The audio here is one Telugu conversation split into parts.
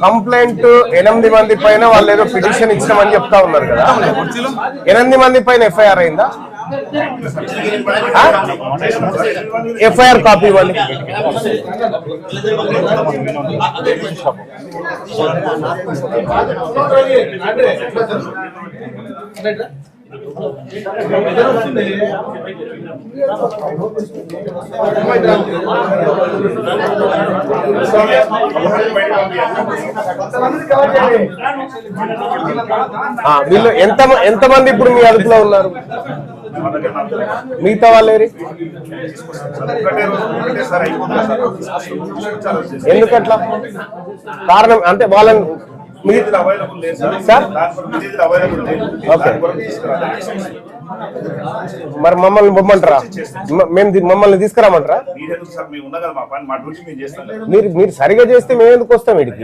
కంప్లైంట్ 8 మంది పైన వాళ్ళు ఏదో పిటిషన్ ఇచ్చినామని చెప్తా ఉన్నారు కదా, 8 మంది పైన ఎఫ్ఐఆర్ అయిందా? ఎఫ్ఐఆర్ కాపీ ఇవ్వండి. వీళ్ళు ఎంతమంది ఇప్పుడు మీ అదుపులో ఉన్నారు? మిగతా వాళ్ళేరి ఎందుకట్లా? కారణం అంటే వాళ్ళని మరి మమ్మల్ని బొమ్మంటారా? మమ్మల్ని తీసుకురామంటారా? మీరు సరిగా చేస్తే మేము ఎందుకు వస్తాం వీడికి?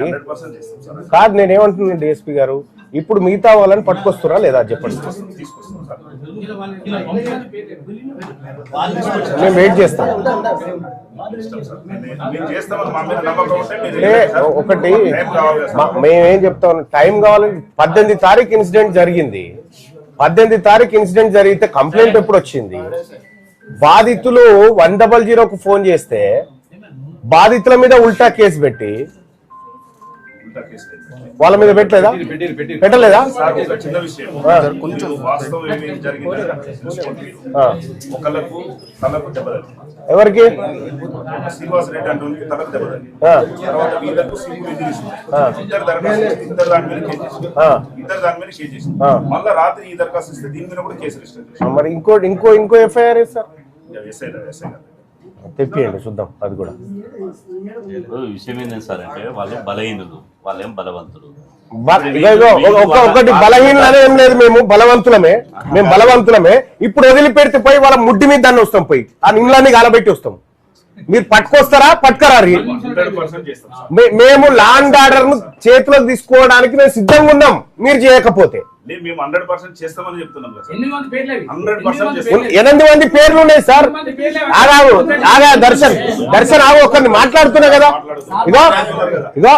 కాదు, నేనేమంటున్నాను డిఎస్పీ గారు, ఇప్పుడు మిగతా వాళ్ళని పట్టుకొస్తారా లేదా చెప్పండి. మేము వెయిట్ చేస్తాం. ఒకటి మేమేం చెప్తాం, టైం కావాలి. 18 తారీఖు ఇన్సిడెంట్ జరిగింది. 18 తారీఖు ఇన్సిడెంట్ జరిగితే కంప్లైంట్ ఎప్పుడు వచ్చింది? బాధితులు 100కు ఫోన్ చేస్తే బాధితుల మీద ఉల్టా కేసు పెట్టి వాళ్ళ మీద పెట్టలేదా? పెట్టలేదా? చిన్న విషయం, కొంచెం వాస్తవం ఏమేమి జరిగింది. ఒకళ్ళకు తలకు దెబ్బ తగిలింది. ఎవరికి? శ్రీనివాస్ రెడ్డి అంటే తలకు దెబ్బ తగిలింది. తర్వాత వీళ్ళకు సిమ్ము విధిస్తుంది. ఇద్దరు దాని మీద కేసు చేసింది. మళ్ళీ రాత్రి ఈ దరఖాస్తు ఇస్తే దీని మీద కూడా కేసు రిజిస్టర్ చేసింది. మరి ఇంకో ఎఫ్ఐఆర్ సార్ తెప్పియండి చూద్దాం. అది కూడా విషయం ఏంటంటే సార్, అంటే వాళ్ళు బలహీనులు, వాళ్ళేం బలవంతులు. ఒకటి బలహీనలు ఏం లేదు, మేము బలవంతులమే. ఇప్పుడు వదిలిపెడితే పోయి వాళ్ళ ముడ్డి మీద దాన్ని వస్తాం, పోయి ఆ నిండ్లన్నీ గాలబెట్టి వస్తాం. మీరు పట్టుకొస్తారా? పట్టుకరా? మేము లా అండ్ ఆర్డర్ ను చేతిలోకి తీసుకోవడానికి మేము సిద్ధంగా ఉన్నాం. మీరు చేయకపోతే 8 మంది పేర్లు ఉన్నాయి సార్. దర్శన్ ఒకరిని మాట్లాడుతున్నా కదా. ఇగో